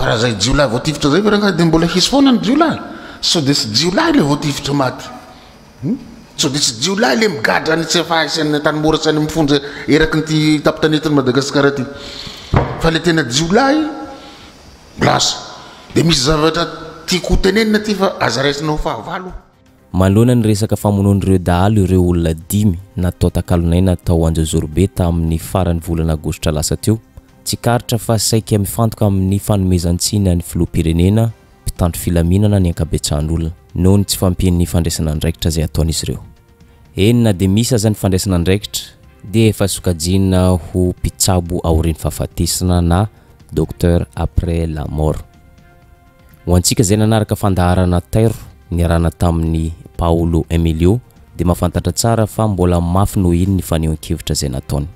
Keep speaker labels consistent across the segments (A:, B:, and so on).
A: raha zay jiolahy voatifitra zay fa de mbola hisy foana ny jiolahy so de tsy jiolahy le voatifitra maty so de tsy jiolahy le migadra ny tsy fahaisany tanymorasany mifonja eraky nyty tapitanetiny Madagasikara ty fa le tena jiolahy lasa de misy zavatra tiako tenenina ty fa aza raisinao fahavalo
B: manoloana ny resaka famonoan'ireo dahalo ireo olona 5 natao takalonaina tao Anjozorobe tamin'ny farany volana Aogositra lasa teo tsikaritra fa saika mifantoka amin'ny fanomezantsiny ny filoham-pirenena mpitandro filaminana ny ankabetsahan'olona noho ny tsy fampian'ny fandraisana andraikitra zay ataon'izy ireo enina de misy aza ny fandraisana andraikitra dia efa sokajina ho mpitsabo aorian'ny fahafatesana na docteur après la mort ho antsika zay nanaraka fandaharana tairo niarana tamin'ny Paolo Emilio dia mahafantatra tsara fa mbola mafy noho iny ny fanehoan-kevitra zay nataony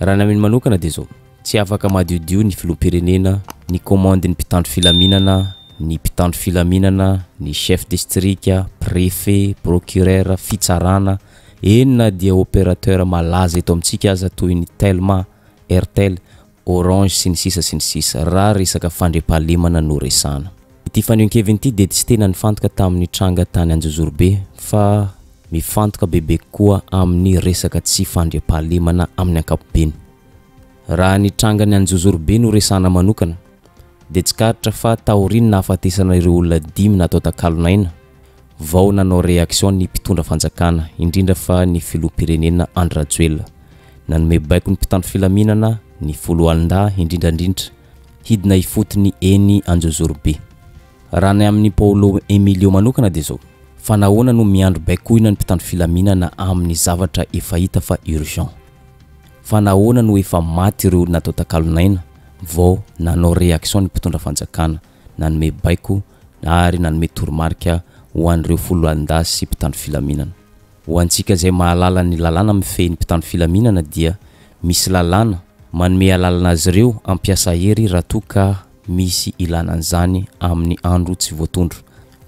B: raha nameny manokana dia zao tsy afaka madiodio ny filoham-pirenena ny commande ny mpitandro filaminana ny mpitandro filaminana ny chef district préfet procureur fitsarana enina dia opérateur malaza eto amintsika aza toy ny Telma Airtel Orange sy ny sisa raha resaka fandriampahalemana no resana ity fanehoan-keviny ity dia tsy tena nifantoka tamin'ny tranga tany Anjozorobe fa mifantoka bebe koa amin'ny resaka tsy fandriampahalemana amin'ny ankapobeny raha ny trangany Anjozorobe no resana manokana dia tsikaritra fa taoriny nahafatesana ireo olona 5 natao takalonaina vao nanao réaction ny mpitondra fanjakana indrindra fa ny filoham-pirenena Andry Rajoelina nanome baiko ny mpitandro filaminana ny foloalinda indrindrandrindra hidina ifotony eny Anjozorobe raha ny amin'ny Paolo Emilio manokana dia zao fa nahoana no miandro baikoina ny mpitandro filaminana amin'ny zavatra efa hita fa urgent fa nahoana no efa maty ireo natao takalonaina vao nanao réaction ny mpitondra fanjakana nanome baiko ary nanome toromarika ho an'ireo foloalinda sy mpitandro filaminana ho antsika zay mahalala ny lalàna mifehy ny mpitandro filaminana dia misy lalàna manome alalana azy ireo ampiasa hery raha toa ka misy ilanan'izany amin'ny andro tsy voatondro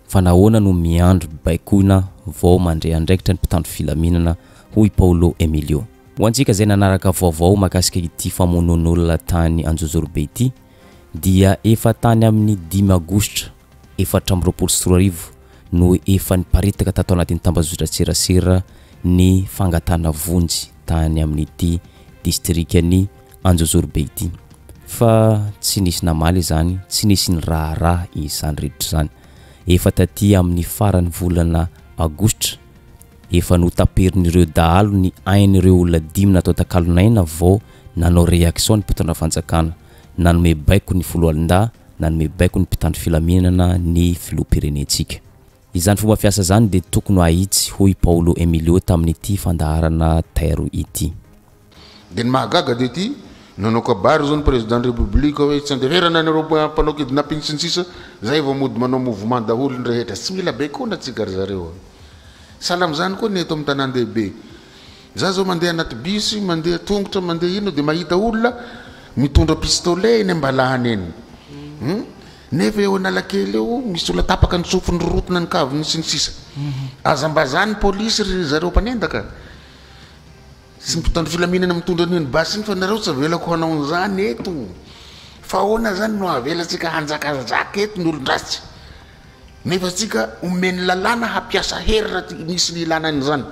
B: fa nahoana no miandro baikoina vao mandray andraikitra ny mpitandro filaminana hoy Paolo Emilio ho antsika zay nanaraka vaovao makasika ity famonoan'olona tany Anjozorobe ity dia efa tany amin'ny 5 Aogositra 2024 no efa niparitaka tato anatin'ny tambazotra tserasera ny fangatana vonjy tany amin'ity distrikany Anjozorobe ity fa tsy nisy namaly zany tsy nisy ny raha izany rehetra zany efa taty amin'ny farany volana Aogositra efa notaperin'ireo dahalo ny ain'ireo olona 5 natao takalonaina vao nanao réaction ny mpitondra fanjakana nanome baiko ny foloalinda nanome baiko ny mpitandro filaminana ny filoham-pirenentsika izany fomba fiasa zany dia tokony ahitsy hoy Paolo Emilio tamin'ity fandaharana tairo ity
A: de ny mahagaga de ty nanao kabary zao ny président de république hoe tsy andeverana nareo mpanao kidina pinsinsisa zay vao mody manao mouvement daholo ny rehetra tsy mila baikona tsika ry zareo salam zany koa ny eto amin'ny tanan-dehibe za zao mandeha anaty bisy mandeha tongotra mandeha ino dia mahita olona mitondra pistolet eny ambalahany eny nefa eo analakely eo misy olona tapaka ny sofiny rotona ny kaviny sy ny sisa azambazany polisy ry zareo mpanendaka sy mpitandro filaminana mitondra an'iny basy iny fa nareo tsy avelako hanao an'izany eto fa ahoana zany no avelatsika hanjakanjaka eto ny olon-dratsy nefa tsika omeny lalàna hampiasa hery raha misy ny ilanany zany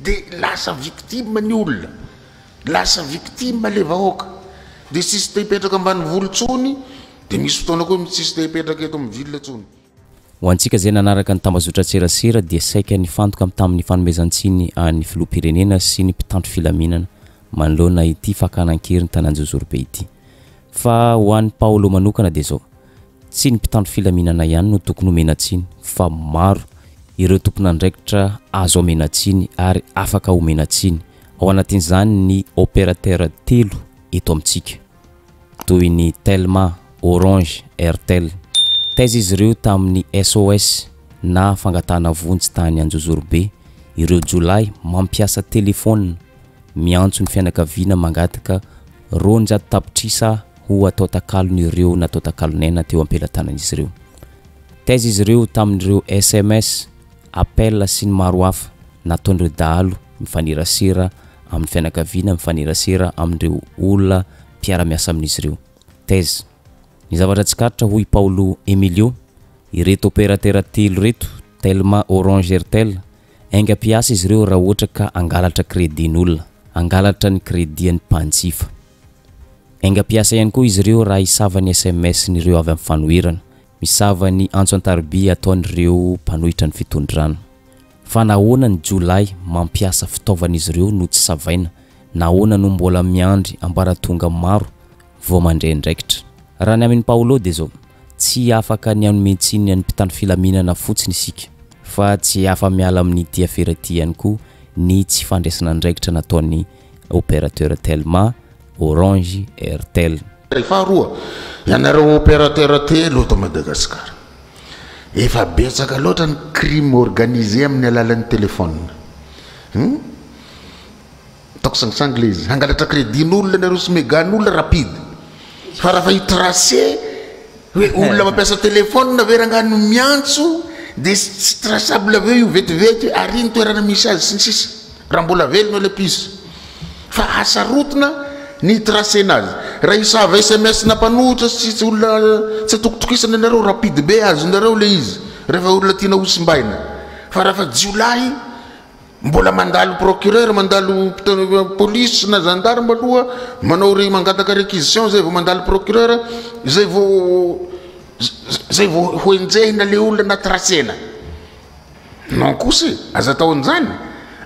A: dia lasa victime ny olona lasa victime le vahoaka dia sisy te hipetraka ambany volontsony dia misy fotoana koa tsisy te hipetraka eto amin'ny ville tsony
B: ho antsika zay nanaraka ny tambazotra tserasera dia saika nifantoka tamin'ny fanomezantsiny ny filoham-pirenena sy ny mpitandro filaminana manoloana ity fakanan-kery ny tany Anjozorobe ity fa ho an'ny Paolo manokana dia zao tsy ny mpitandro filaminana ihany no tokony homenatsiny fa maro ireo tompony andraikitra azo homenatsiny ary afaka homenatsiny ao anatin'izany ny opérateur 3 eto amintsika toy ny Telma Orange Airtel taiza izy ireo tamin'ny SOS na fangatana vonjy tany Anjozorobe ireo Jolay mampiasa telefona miantso ny fianakaviana mangataka 200 tapitrisa ho atao takalony ireo natao takalonaina teo ampelatanan'izy ireo taiza izy ireo tamin'ireo SMS appel sy ny maro hafa nataon'ireo dahalo mifanirasera amin'ny fianakaviana mifanirasera amin'ireo olona mpiara-miasa amin'izy ireo taiza ny zavatra tsikaritra hoy Paulo Emilio, ireto opérateur telo reto Telma, Orange, Airtel enga piasa izy ireo raha ohatra ka angalatra crédin'olona, angalatra ny crédit ny mpanjifa. Enga piasa ihany koa izy ireo raha isava ny SMS nireo avy amin'ny fanohirana, misava ny antso an-tarobia ataon'ireo mpanohitra ny fitondrana. Fa nahoana ny Jolay mampiasa fitaovan'izy ireo no tsy savaina, nahoana no mbola miandry ambaratonga maro vao mandray andraikitra. Raha ny amin'i Paulo dia zao, tsy afaka ny anomentsiny ny mpitandro filaminana fotsiny isika, fa tsy afa miala amin'ny tia feraty ihany koa ny tsy fandraisana andraikitra nataon'ny opérateur Telma, Orange, Airtel.
A: Faharoa, ianareo opérateur telo eto Madagasikara, efa betsaka loatra ny crime organisé amin'ny alalan'ny téléphone. Ataoko sangisangy le izy, hangalatra crédin'olona nareo sy megan'olona rapide. Fa raha fa hitracé hoe olona mampiasa téléphone ve rangano miantso dia tsy traçable aveo io vetivety ary ny toerana misy azy sy ny sisa raha mbola velona le pisy. Fa asarotona ny tracé nazy. Raha isava SMS na mpanohitra sy olona tsy atokotokisana nareo rapide be azy nareo le izy rehefa olona tiana hosim-baina. Fa raha fa Jolay mbola mandalo procureur, mandalo police na gendarme aloha manao ry mangataka réquisition zay vao mandalo procureur zay vao hoenjehina le olona na tracena. Non kosa aza atao an'izany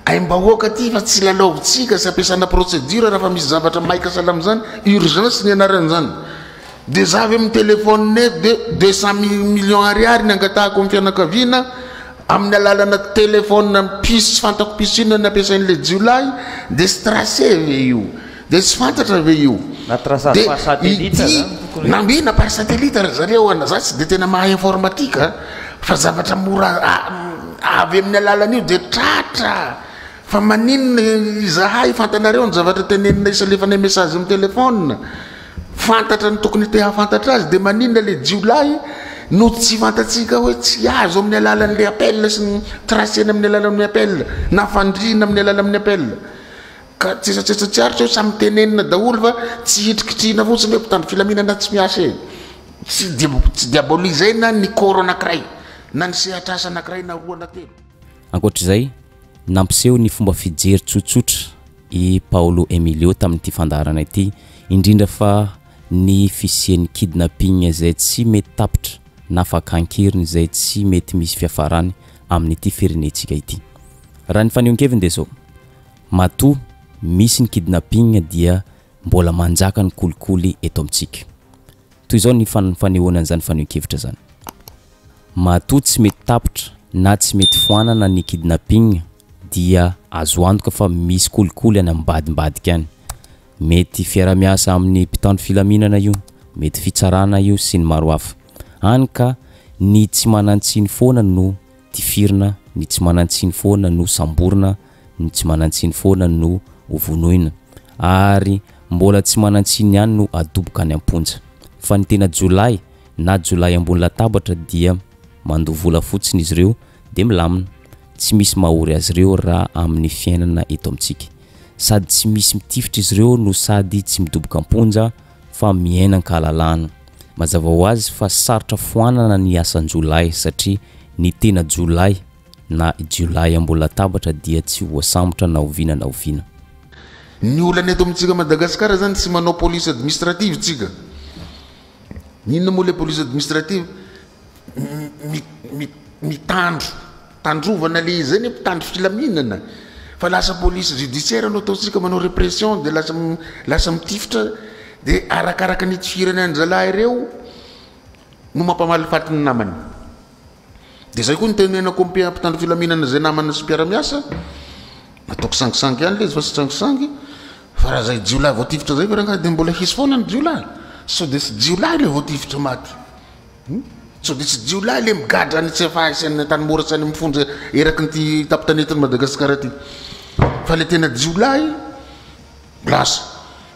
A: ay mbahoaka ty fa tsy lalaovitsika sy ampiasana procédure raha fa misy zavatra maika sahala amin'izany urgence ny anaran'izany. Dia zavy amin'ny téléphone net de 200 millions ariary ny angatahako amin'ny fianakaviana amin'ny alalana téléphone pisy fantako pisy ino ny ampiasain'le Jolay dia sy tracé ve io dia sy fantatra ve io na par satellite raha zareo za tsy dia tena mahay informatika fa zavatra mora avy amin'ny alalana io dia tratra. Fa maninona izahay fantanareo ny zavatra tenenina isalefana message amin'ny téléphone fantatra ny tokony te hafantatra azy dia maninona le Jolay no tsy fantatsika hoe tsy azo amin'ny alalan'le appel sy ny tracena amin'ny alalan'ny appel na fandriana amin'ny alalan'ny appel. Ka tsetsatsetsatsiaritra hoe samy tenenina daholo fa tsy hitrikitrina fotsiny hoe mpitandro filaminana tsy miasa e. Tsy diabolisaina ny corps anankiray na ny sehatrasa anankiray na roa na telo.
B: Ankoatr'izay nampiseho ny fomba fijery tsotsotra i Paulo Emilio tamin'ity fandarana ity, indrindra fa ny fisian'ny kidnapping izay tsy mety tapitra na fakankiriny izay tsy mety misy fiafarany amin'ity firenentsika ity. Raha ny fanehoan-keviny dia zao, matoa misy ny kidnapping dia mbola manjaka ny kolikoly eto amintsika. Toy izao ny fanehoana an'izany fanehoan-kevitra zany. Matoa tsy mety tapitra na tsy mety foanana ny kidnapping dia azo antoka fa misy kolikoly any ambadimbadika any. Mety fiara-miasa amin'ny mpitandro filaminana io, mety fitsarana io sy ny maro hafa. Hany ka ny tsy manantsiny foana no tifirina, ny tsy manantsiny foana no samborina, ny tsy manantsiny foana no ovonoina, ary mbola tsy manantsiny ihany no adoboka any amponja. Fa ny tena Jolay na Jolay ambony latabatra dia mandovola fotsiny izy ireo dia milamina. Tsy misy mahory azy ireo raha amin'ny fiainana eto amintsika. Sady tsy misy mitifitra izy ireo no sady tsy midoboka amponja fa miainan-kahalalana. Mazava ho azy fa sarotra foanana ny asan'ny Jolay satria ny tena Jolay na Jolay ambony latabatra dia tsy voasambotra na oviana na oviana.
A: Ny olana eto amintsika Madagasikara zany tsy manao police administrative tsika. Inona moa le police administrative? Tandrovana le izy zany mpitandro filaminana. Fa lasa police judiciaire no ataontsika manao répression dia lasa mitifitra dia arakaraka ny tifirana ny zalahy ireo no mampamalifaty ny namany. Dia zay koa ny tenenako mpitandro filaminana zay namana sy mpiara-miasa ataoko sangisangy ihany le izy fa sy sangisangy. Fa raha zay Jolay vao tifitra zay veranga dia mbola hisy foana ny Jolay. So dia tsy Jolay le vao tifitra maty. So dia tsy Jolay le migadra ny tsy fahaisany tany mora sy any mifonja eraky ny tapitanetiny Madagasikara ty. Fa le tena Jolay lasa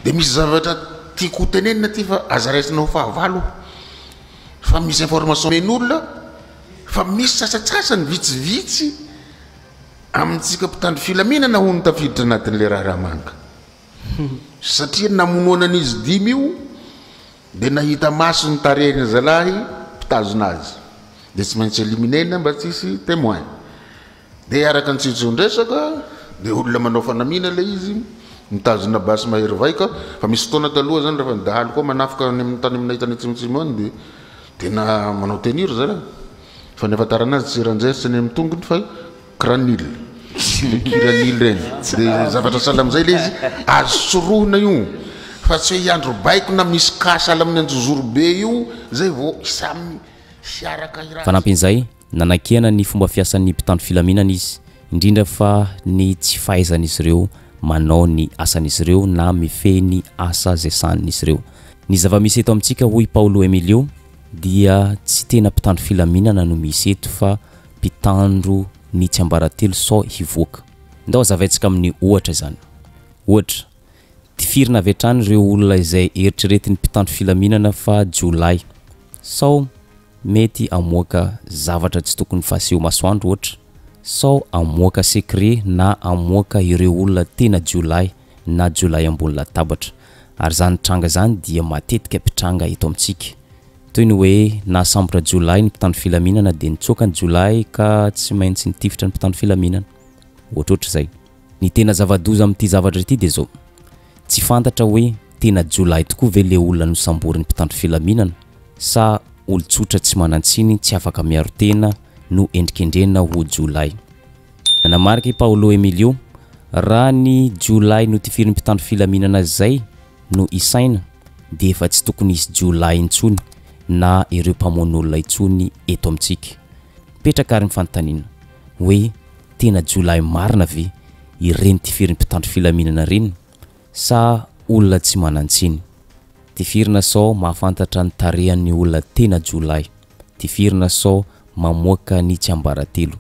A: dia misy zavatra tiako tenenina ty fa aza raisinao fahavalo. Fa misy information men'olona fa misy sasatsasany vitsivitsy amintsika mpitandro filaminana ho ny tafiditra anatin'le raha manga. Satria namonoana an'izy 5 io dia nahita maso ny tarehiny zalahy mpitazona azy dia tsy maintsy eliminena mba tsisy témoin dia araka ny tsitsondresaka dia olona manao fanamina ilay izy mitazona basy mahery vaika fa misy fotoana taloha zany rehefa nidahaly koa manafika ny amin'ny tany aminay tany tsimotsimo any dia tena manao tenir zalahy fa ny afatara anazy tsy ranjesy ny amin'ny tongony fa cranil kiranil reny dia zavatra sahala amin'izay ilay izy azo sorohona io fa tsy hoe iandro baiko na misy kasala amin'ny anjozoro be io zay vao samy siaraka iraha
B: fanampin'izay nanakihana ny fomba fiasan'ny mpitandro filaminana izy indrindra fa ny tsy fahaizan'izy ireo manao ny asan'izy ireo na mifehy asa zay sanin'izy ireo ny zava-misy eto amintsika hoy Paulo Emilio dia tsy tena mpitandro filaminana no misy eto fa mpitandro ny tsy ambaratelo sao hivoaka ndao zavaitsika amin'ny ohatra zany ohatra tifirina avy hatrany ireo olona izay eritreretiny mpitandro filaminana fa Jolay sao mety amoaka zavatra tsy tokony faseho masoandro ohatra sao amoaka secret na amoaka ireo olona tena Jolay na Jolay ambony latabatra ary zany tranga zany dia matetika mpitranga eto amintsika toy ny hoe na sambotra Jolay ny mpitandro filaminana dia nitsoaka ny Jolay ka tsy maintsy nitifitra ny mpitandro filaminana ohatrohatra zay ny tena zavadoza amin'ity zavatra ity dia zao tsy fantatra hoe tena Jolay tokoa ve le olona no samborin'ny mpitandro filaminana sa olotsotra tsy manantsiny tsy afaka miaro tena no endrikendrena ho Jolay nanamarika Paulo Emilio raha ny Jolay no tifirin'ny mpitandro filaminana zay no isaina dia efa tsy tokony isy Jolay intsony na ireo mpamoan'olona intsony eto amintsika petraka ary ny fanontaniana hoe tena Jolay marina ve ireny tifirin'ny mpitandro filaminana reny sa olona tsy manantsiny tifirina sao mahafantatra ny tarehan'ny olona tena Jolay tifirina sao mamoaka ny tsy ambaratelo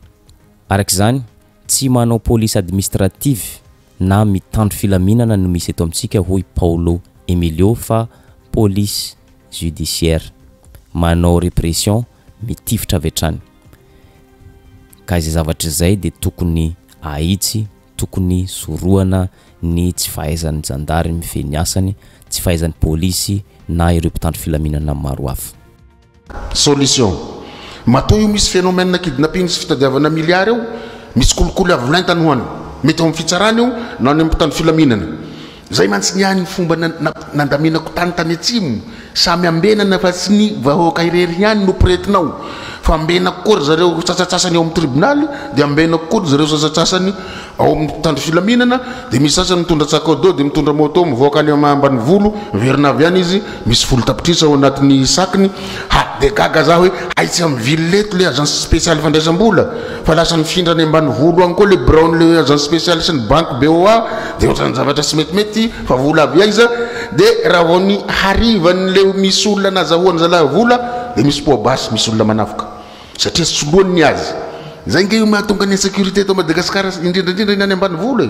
B: arak'izany tsy manao police administrative na mitandro filaminana no misy eto amintsika hoy Paulo Emilio fa police judiciaire manao répression mitifitra avy hatrany ka izay zavatra izay dia tokony ahitsy tokony sorohana ny tsy fahaizan'ny jandary mifehy ny asany tsy fahaizan'ny polisy na ireo mpitandro filaminana maro hafa
A: solution matoa io misy phénomène kidnapping sy fitadiavana miliary eo misy kolokolo avy laintany hoany mety amin'ny fitsarana io na any mpitandro filaminana zay mantsy niany fomba nandaminako tany atsimo samy ambenana fa tsy ny vahoaka irery ihany no pretinao fa ambenako kory zareo sasatsasany ao amin'ny tribunal dia ambenako kory zareo sasatsasany ao amin'ny mpitandro filaminana dia misy sasany mitondra tsakado dia mitondra moto mivoaka any ambany volo verina avy any izy misy volo tapitrisa ao anatin'ny sakiny dia gaga za hoe aitsy amin'ny ville leto le agence spéciale fandraisam-bola fa lasa nifindra any ambany volo any koa le brown le agence spéciale sy ny banque BOA dia ohatrany zavatra tsy metimety fa vola avy aiza dia raha vao ny harivan'le misy olona nazahoany zalahy vola dia misy poabasy misy olona manafika satria soloany azy zay nge io mahatonga ny insécurité eto Madagasikara indrindrandrindra iny any ambany vola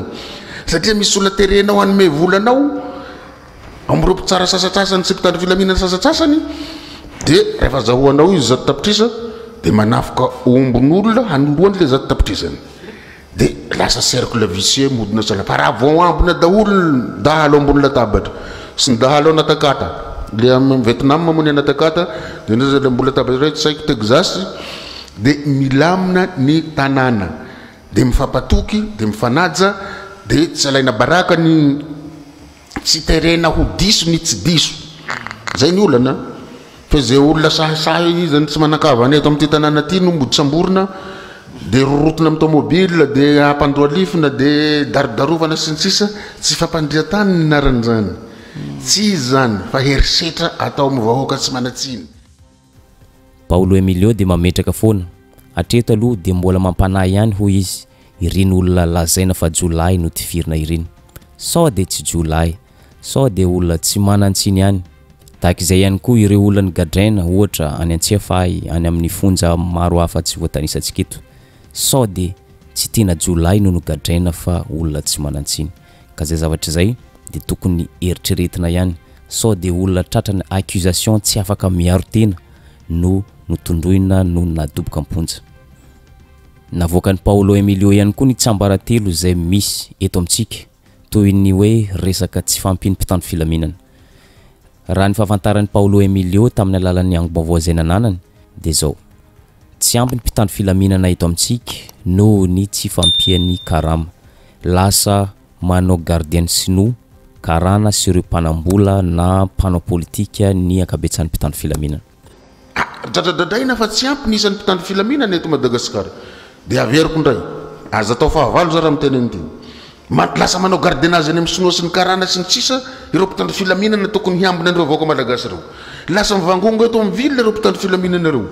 A: satria misy olona terenao anome volanao amropo tsara sasatsasany sy mpitandro filaminana sasatsasany dia rehefa zahoanao izy zato tapitrisa dia manafika ombon'olona hanoloany le zato tapitrisany dia lasa cercle vicieux modina sala fa raha vao ambona daholo dahalo ambony latabatra sy ny dahalo anatakata le amin'ny Vietnam mamony anatakata dia ndray le mbola latabatra iray tsy saiko Texas dia milamina ny tanàna dia mifampatoky dia mifanaja dia tsy alaina baraka ny tsy terena ho diso ny tsy diso zay ny olana fa zay olona sahasaha izy tsy manakavany eto amin'ity tanàna ty no mody samborina dia rorotona amin'ny tomobile dia ampandoalifina dia darodarovana sy ny sisa tsy fampandria-tany ny naran'izany tsy izy zany fa herisetra atao amin'ny vahoaka tsy manatsiny
B: Paulo Emilio dia mametraka foana hatreto aloha dia mbola mampanahy ihany hoy izy ireny olona lazaina fa Jolay no tifirina ireny sao dia tsy Jolay sao dia olona tsy manantsiny ihany tahaka izay ihany koa ireo olona ny gadraina ohatra any Antsiafahy any amin'ny fonja maro hafa tsy voatanisantsika eto sao dia tsy tena Jolay no gadraina fa olona tsy manantsiny ka zay zavatra zay dia tokony eritreretina ihany sao dia olona tratrany accusation tsy afaka miaro tena no notondroina no nadoboka amponja navoakany Paulo Emilio ihany koa ny tsambaratelo zay misy eto amintsika toy ny hoe resaka tsy fampiny mpitandro filaminana raha ny fahafantaran'ny Paolo Emilio tamin'ny alalan'ny angom-baovao nanany dia zao tsy ampy ny mpitandro filaminana eto amintsika no ny tsy fampian'ny karama lasa manao gardien sinoa karana sy ireo mpanambola na mpanao politika ny akabetsan'ny mpitandro filaminana
A: dradradradraina fa tsy ampy nisan'ny mpitandro filaminana eto Madagasikara dia averiko indray aza atao fahavalo za raha mitenen'ity lasa manao gardiennage any amin'ny sinoa sy ny karana sy ny tsisa ireo mpitandro filaminana tokony hiambina an'ireo vahoaka malagasy reo lasa mivangongo eto amin'ny ville ireo mpitandro filaminana reo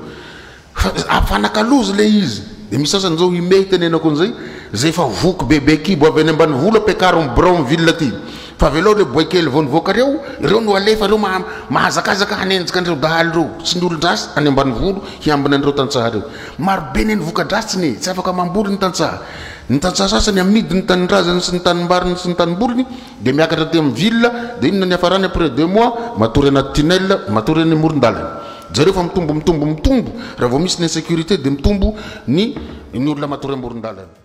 A: fanakalozy le izy dia misy sasany zao ime tenenako an'izay zay efa voky bebe kibo avy any ambany vola pekaro mibron ville aty fa velao le boikely vao nivoaka ireo no alefa reo mahazakazaka hanenjika an'ireo dahaly reo sy ny olon-drasy any ambany volo hiambina an'ireo tantsaha reo marobe ny voka-dratsiny tsy afaka mamboly ny tantsaha sasany amidy ny tanindrazany sy ny tanimbariny sy ny tanimboliny dia miakatra ty amin'ny ville dia inona ny afarany après 2 mois matory anaty tunnel matory any amoron-dalana zareo fa mitombo raha vao misy ny insécurité dia mitombo ny olona matory amoron-dalana.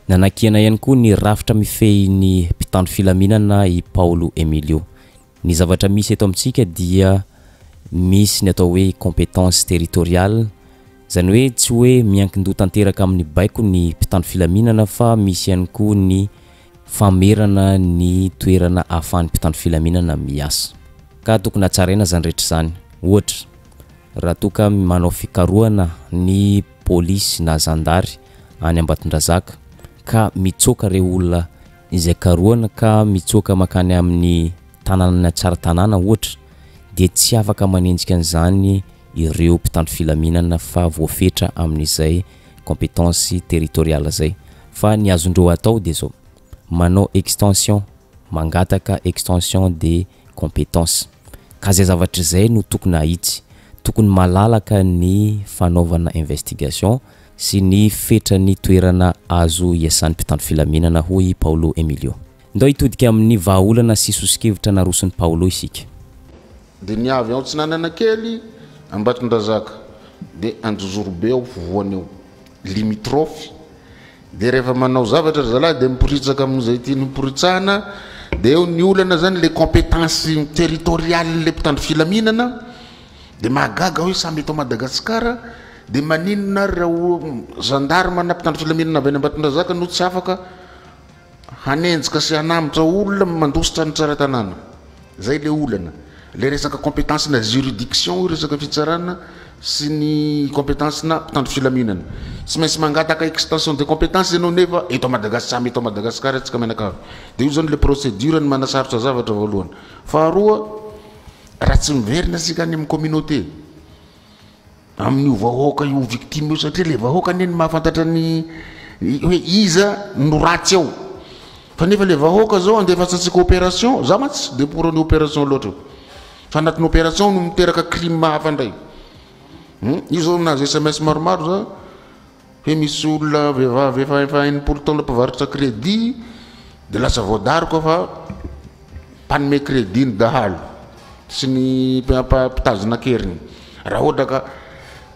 B: Nanakihana ihany koa ny rafitra mifehy ny mpitandro filaminana i Paolo Emilio. Ny zavatra misy eto amintsika dia misy ny atao hoe compétence territoriale, zany hoe tsy hoe miankin-doha tanteraka amin'ny baiko ny mpitandro filaminana fa misy ihany koa ny famerana ny toerana ahafahan'ny mpitandro filaminana miasa. Ka tokony hatsaraina zany rehetra zany. Ohatra, raha toka manao fikarohana ny polisy na zandary any Ambatondrazaka ka mitsoka reo olona izay karohana ka mitsoka makany amin'ny tanàna tsara tanàna ohatra dia tsy afaka manenjika an'izany ireo mpitandro filaminana fa voafetra amin'izay compétence territoriale zay fa ny azondreo atao dia zao manao extension mangataka extension de compétence ka zay zavatra zay no tokony ahitsy tokony malalaka ny fanaovana investigation sy ny fetra ny toerana azo iasan'ny mpitandro filaminana hoy Paolo Emilio. Ndao hitodika amin'ny vahaolana sy sosikevitra naroson'ny Paolo isika.
A: Dia niavy ao tsinanana kely Ambatondrazaka dia Anjozorobe ao voany eo limitrophe dia rehefa manao zavatra zalahy dia miporitsaka amin'izay ty miporitsahana dia eo ny olana zany le compétence territoriale le mpitandro filaminana dia mahagaga hoe samby eto Madagasikara dia maninona raha gendarme na mpitandro filaminana avy any Ambatondrazaka no tsy afaka hanenjika sy hanambotra olona mandositra ny tsara tanàna zay le olana le resaka compétence na juridiction resaka fitsarana sy ny compétence na mpitandro filaminana tsy maintsy mangataka extension de compétence ianao nefa eto Madagasikara eto Madagasikara tsika menaka dia io zany le procédure ny manasarotra zavatra voalohany. Faharoa, raha tsy miverina sika any amin'ny communauté amin'io vahoaka io victime io satria le vahoaka neny mahafantatra ny hoe iza no ratsy ao fa nefa le vahoaka zao andefasantsika opération za matsy de pour ny opération loatra fa anatin'ny opération no miteraka crime hafa indray io zao nazy SMS maromaro za hoe misy olona vehivavy efa 1 taona mpivarotra crédit de lasa voadariko fa mpanome crédit ny dahalo sy ny mpitazona keriny raha ohatra ka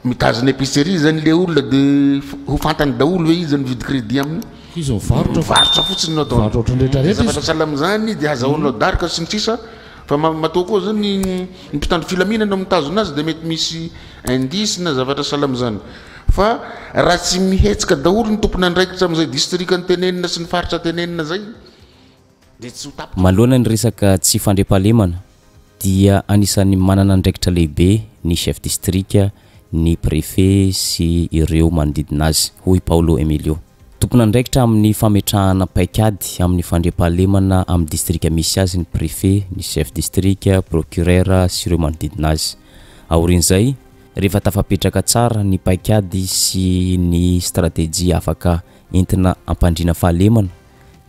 A: mitazona épicerie zany le olona dia ho fantany daholo hoe izy mividy crédit aminy
C: izy mivarotra
A: fotsiny no atao zavatra salamy zany dia azahoanao darika sy ny tsisa fa matao koa zany ny mpitandro filaminana mitazona azy dia mety misy indice na zavatra salamy zany fa raha tsy mihetsika daholo ny tompony andraikitra amin'izay district ny tenenina sy ny faritra tenenina zay dia tsy ho tapitra.
B: Malohana ny resaka tsy fandriampahalemana dia anisan'ny manana andraikitra lehibe ny chef district, ny préfet sy ireo manodidina azy hoy Paolo Emilio. Tompona andraikitra amin'ny fametrahana paikady amin'ny fandriampahalemana amin'ny district misy azy ny préfet, ny chef district, procureur sy ireo manodidina azy. Aorin'izay rehefa tafapetraka tsara ny paikady sy ny stratégie afaka entina ampandrina fahalemana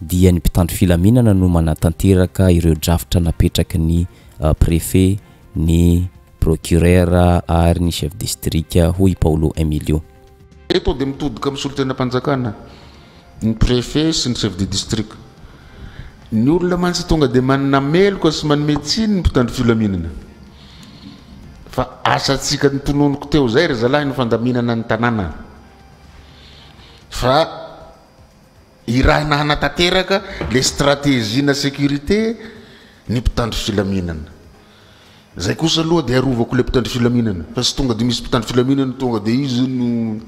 B: dia ny mpitandro filaminana no manatanteraka ireo drafitra napetraky ny préfet, ny procureur ary ny chef district hoy Paolo Emilio.
A: Eto dia mitodika amin'ny solotena mpanjakana ny préfet sy ny chef de district ny olona mantsy tonga dia manana meloka sy manome tsiny ny mpitandro filaminana fa asatsika ny tononoko teo zay ry zalahy ny fandaminana ny tanàna fa irahina hanatanteraka le stratégie na sécurité ny mpitandro filaminana zay kosa aloha dia arovako le mpitandry filaminana fa sy tonga dia misy mpitandry filaminana tonga dia izy no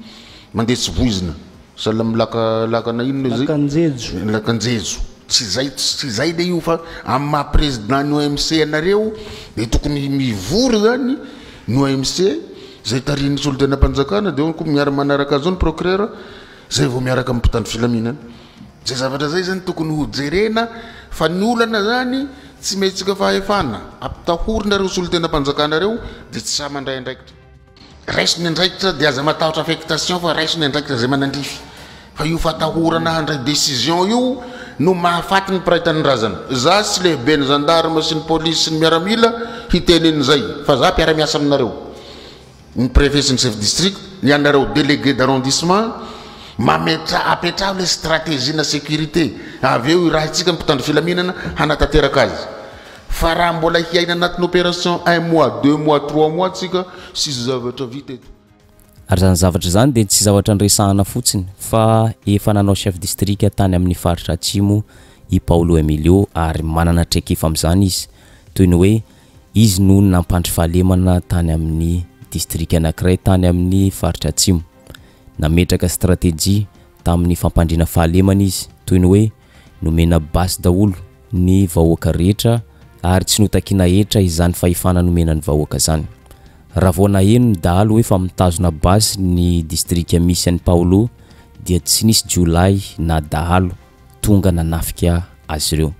A: mandeha tsy voizina sala milakana inona zay lakanjejo tsy zay le io fa amin'ny maha président ny OMC anareo dia tokony mivory zany ny OMC zay tariny sy olo tena mpanjakana dia ko miara-manaraka azy ao ny procureur zay vao miaraka amin'ny mpitandry filaminana zay zavatra zay zany tokony ho jerena fa ny olana zany tsy metsika fahefana ampitahorina sy olo tena mpanjakanareo dia tsy sa mandray andraikitra raisiny andraikitra dia aza matahotra affectation fa raisiny andraikitra zay manandrify fa io fatahorana handray décision io no mahafaty ny mpiraitany razana za sy lehibe ny gendarme sy ny police sy ny miaramila hitenin'izay fa za mpiara-miasa aminareo ny préfet sy ny chef district ny anareo délégué d'arrondissement apetraho le stratégie na sécurité avy eo raha itsika mpitandry filaminana hanatanteraka azy fa raha mbola hiaina anatin'ny opération 1 mois 2 mois 3 mois tsika sisy zavatra vita eto
B: ary zany zavatra zany dia tsy zavatra andresahana fotsiny fa efa nanao chef district tany amin'ny faritra atsimo i Paulo Emilio ary manana traikefa amin'izany izy toy ny hoe izy no nampandry fahalemana tany amin'ny district anankiray tany amin'ny faritra atsimo nametraka stratégie tamin'ny fampandriana fahalemana izy toy ny hoe nomena basy daholo ny vahoaka rehetra ary tsy notakina hetra izany fahefana nomena ny vahoaka zany raha vao naheno ny dahalo hoe fa mitazona basy ny district misy an'i Paulo dia tsy nisy Jolay na dahalo tonga nanafika azy ireo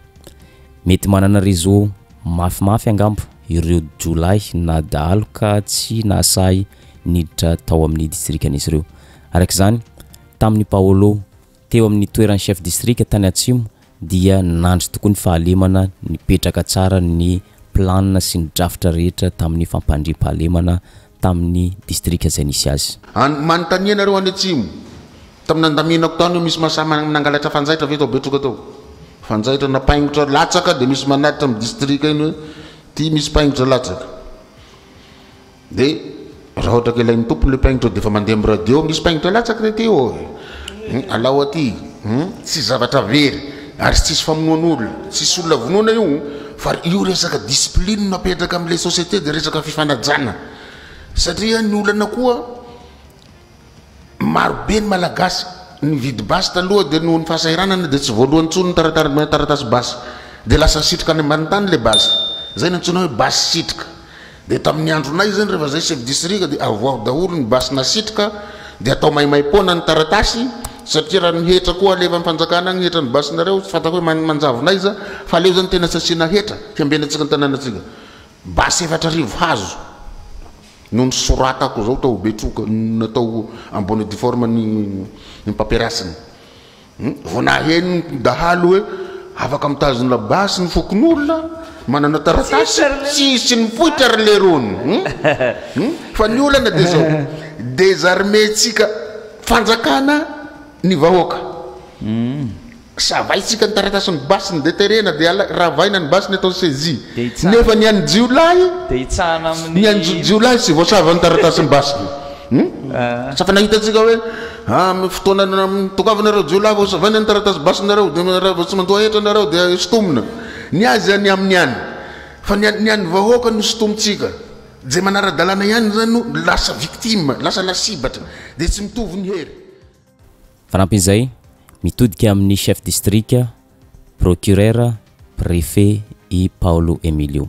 B: mety manana réseau mafimafy angambo ireo Jolay na dahalo ka tsy nasahy niditra tao amin'ny district anisy ireo arak'izany tamin'ny Paulo teo amin'ny toeran'ny chef district tany atsimo dia nandry tokony fahalemana nipetraka tsara ny plan sy ny draftra rehetra tamin'ny fampandrim-pahalemana tamin'ny district zay nisy azy
A: manontanianareo any atsimo tamin'ny andaminako tany misy masama nangalatra fanjaitra ve tao betroka tao fanjaitra napaingotra latsaka dia misy manaritra amin'ny district iny hoe ty misy paingotra latsaka dia raha ohatra ka ilain'ny tompony le paingotra dia efa mandeha amin'ny radio misy paingotra latsaka ty eo alao aty tsy zavatra very ary tsisy famonoan'olona tsisy olona vonoana io fa io resaka discipline napetraka amin'ilay société dia resaka fifanajana satria ny olana koa marobe ny malagasy ny vidy basy taloha dia noho ny fahasahiranana dia tsy voalohany tsony ny taratasy basy dia lasa sitrika any ambany-tany le basy zay ny antsona hoe basy sitrika dia tamin'ny andronay zany rehefa zay chef district dia avoao daholo ny basy nasitrika dia atao maimaimpona ny taratasy satria raha nyhetra koa aleva mpanjakana agny hetra ny basinareo tsy fatako hoe manjavonay za fa leo zany tena sasiana hetra hiambenatsika ny tanànatsika basy 4 hazo no ny soratako zao tao betroka natao ambony diforme ny paperasiny vao naheno dahalo hoe afaka mitazona basy ny fokon'olona manana taratasy tsisy ny poitra ary lerony fa ny olana dia zao désarmétsika fanjakana ny vahoaka savaitsika ny taratasy ny basy ny déterrena dia raha vaina ny basy ny atao saisie nefa ny any jiolay ny any jiolay sy voasava ny taratasy ny basy safa nahitatsika hoe fotoana mitokavana reo jiolay voasavana ny taratasy basy nareo dia tsy mandoa hetra nareo dia sotomina ny azy any amin'ny any fa ny any vahoaka no sotomitsika zay manara-dalàna ihany zany no lasa victime lasa lasibatra dia tsy mitovy ny hery
B: fanampin'izay mitodika amin'ny chef district procureur préfet i Paulo Emilio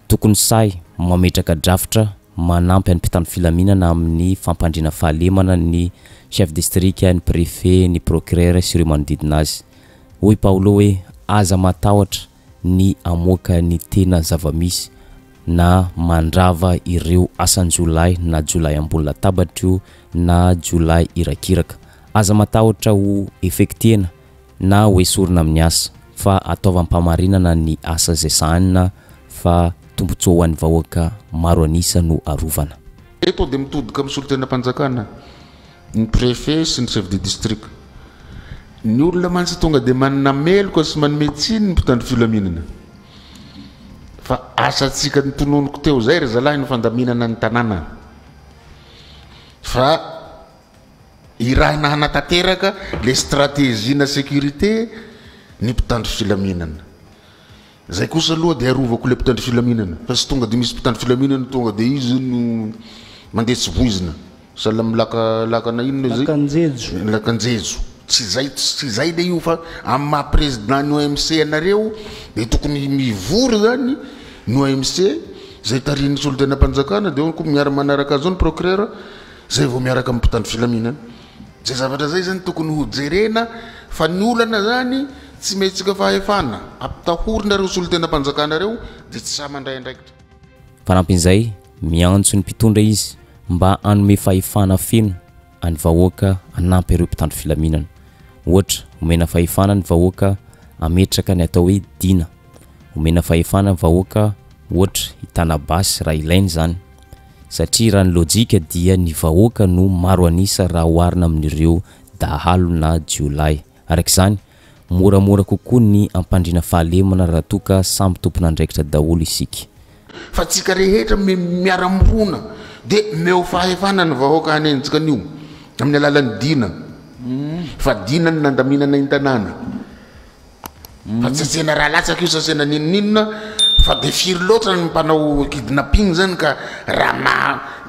B: tokony say mametraka drafitra manampy any mpitandro filaminana amin'ny fampandriana fahalemana ny chef district ny préfet ny procureur sy ireo manodidina azy hoy Paulo hoe aza matahotra ny amoaka ny tena zavamisy na mandrava ireo asan Jolay na Jolay ambony latabatra io na Jolay irakiraka aza matahotra ho effectiena na ho esorina amin'ny asa fa ataovam-pamarinana ny asa zay sahanina fa tombotsoa ho an'ny vahoaka maro anisa no arovana
A: eto dia mitodika amin'ny solotena mpanjakana ny préfet sy ny chef de district ny olona mantsy tonga dia manana meloka sy manome tsiny ny mpitandro filaminana fa asatsika ny tononoko teo zay ry zalahy ny fandaminana ny tanàna fa irahina hanatanteraka le stratégie na sécurité ny mpitandro filaminana zay kosa aloha dia arovako le mpitandry filaminana fa sy tonga dia misy mpitandry filaminana tonga dia izy no mandeha tsy voizina sala milakana inona zay lakanjejo tsy zay le io fa amin'ny maha président ny OMC anareo dia tokony mivory zany ny OMC zay tariny sy olo tena mpanjakana dia ko miara manaraka azy ao ny procureur zay vao miaraka amin'ny mpitandry filaminana zay zavatra zay zany tokony ho jerena fa ny olana zany tsy metsika fahefana ampitahorina reo sy olo tena mpanjakana reo dia tsy samandray andraikitra
B: fanampin'izay miantso ny mpitondra izy mba anome fahefana feno any vahoaka anampy ireo mpitandro filaminana ohatra omena fahefana ny vahoaka ametraka ny atao hoe dina omena fahefana ny vahoaka ohatra hitana basy raha ilainy zany satria raha ny lojika dia ny vahoaka no maro anisa raha oharina amin'ireo dahalo na jiolay arak'izany moramora kokoa ny ampandrina fahalemana raha toka samby tompona andraikitra daholo isika
A: fa tsika rehetra miara-mirona dia meo fahefana ny vahoaka hanenjika an'io amin'ny alalan'ny dina fa dina ny nandaminana intanàna fa tsy asena raha latsaka io sasena ninoninona fa dia firy loatra ny mpanao kidnapping zany ka raha ma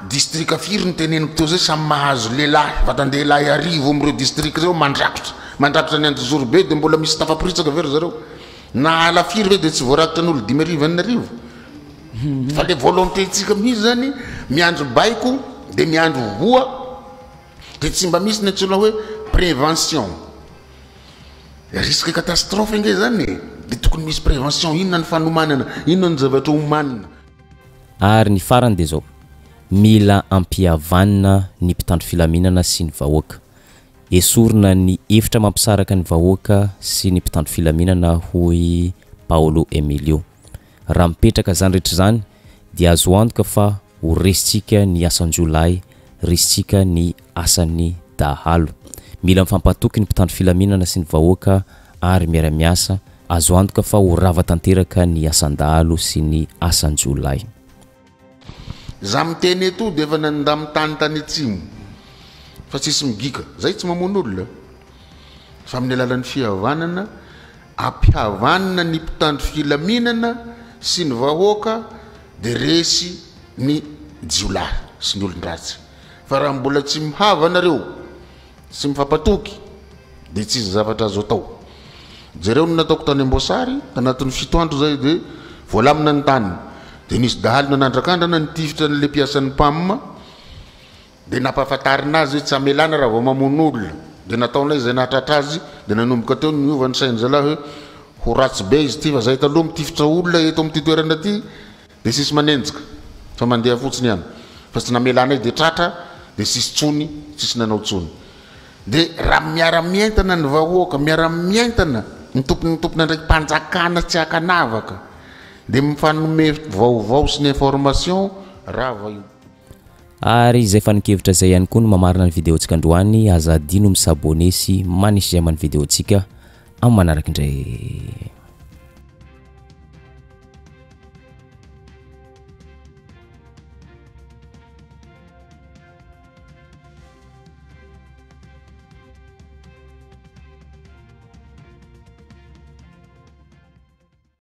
A: district firy ny teneniko teo zay samy mahazo lehilahy vatan-dehilahy arivo amin'ireo district reo mandrakotra ny antojoro be dia mbola misy tafaporitsaka very zareo na ala firy ve dia tsy voarakitra n'olo 5,000 fa le volonté tsika mihitsy zany miandro baiko dia miandro voa dia tsy mba misy ny antsona hoe prévention risque catastrophe nge zany dia tokony misy prévention inona ny fanomanana inona ny zavatra homanina
B: ary ny farany dia zao mila ampihavanina ny mpitandro filaminana sy ny vahoaka esorina ny efitra mampisaraka ny vahoaka sy ny mpitandro filaminana hoy Paolo Emilio raha mipetraka zany rehetra zany dia azo antoka fa ho resitsika ny asan-jolay resitsika ny asan'ny dahalo mila mifampatoky ny mpitandro filaminana sy ny vahoaka ary miara-miasa azo antoka fa ho rava tanteraka ny asan-dahalo sy ny asan-jolay
A: za miteny eto dia efa nanda mitany tany atsimo fa tsisy migika zay tsy mamono olona fa amin'ny alalan'ny fihavanana ampihavanana ny mpitandro filaminana sy ny vahoaka dia resy ny jiolahy sy ny olon-dratsy fa raha mbola tsy mihava nareo sy mifampatoky dia tsisy zavatra azo atao jereo no nataoko tany Ambosary tanatin'ny 7 andro zay dia voalamina ny tany dia nisy dahalina nandrakandrana nitifitra n'le mpiasan'ny PAM dia nampahafantarina azy hoe tsy amelana raha vao mamono olona dia nataonay zay nahatratra azy dia nanomboka teo niova ny sainy zalahy hoe ho ratsy be izy ty fa zay taloha mitifitra olona eto amin'ity toerana ty dia sisy manenjika fa mandeha fotsiny ihany fa tsy namelanay dia tratra dia sisy tsony tsisy nanao tsony dia raha miara-mientana ny vahoaka miara-mientana ny tompona ndraiky mpanjakana tsy hakanavaka dia mifanome vaovao sy ny information raha va io
B: ary izay fanikevitra zay ihany koa no mamarina ny videontsika androany aza adino misabone sy manisy zay amin'ny videontsika amin'ny manaraka indray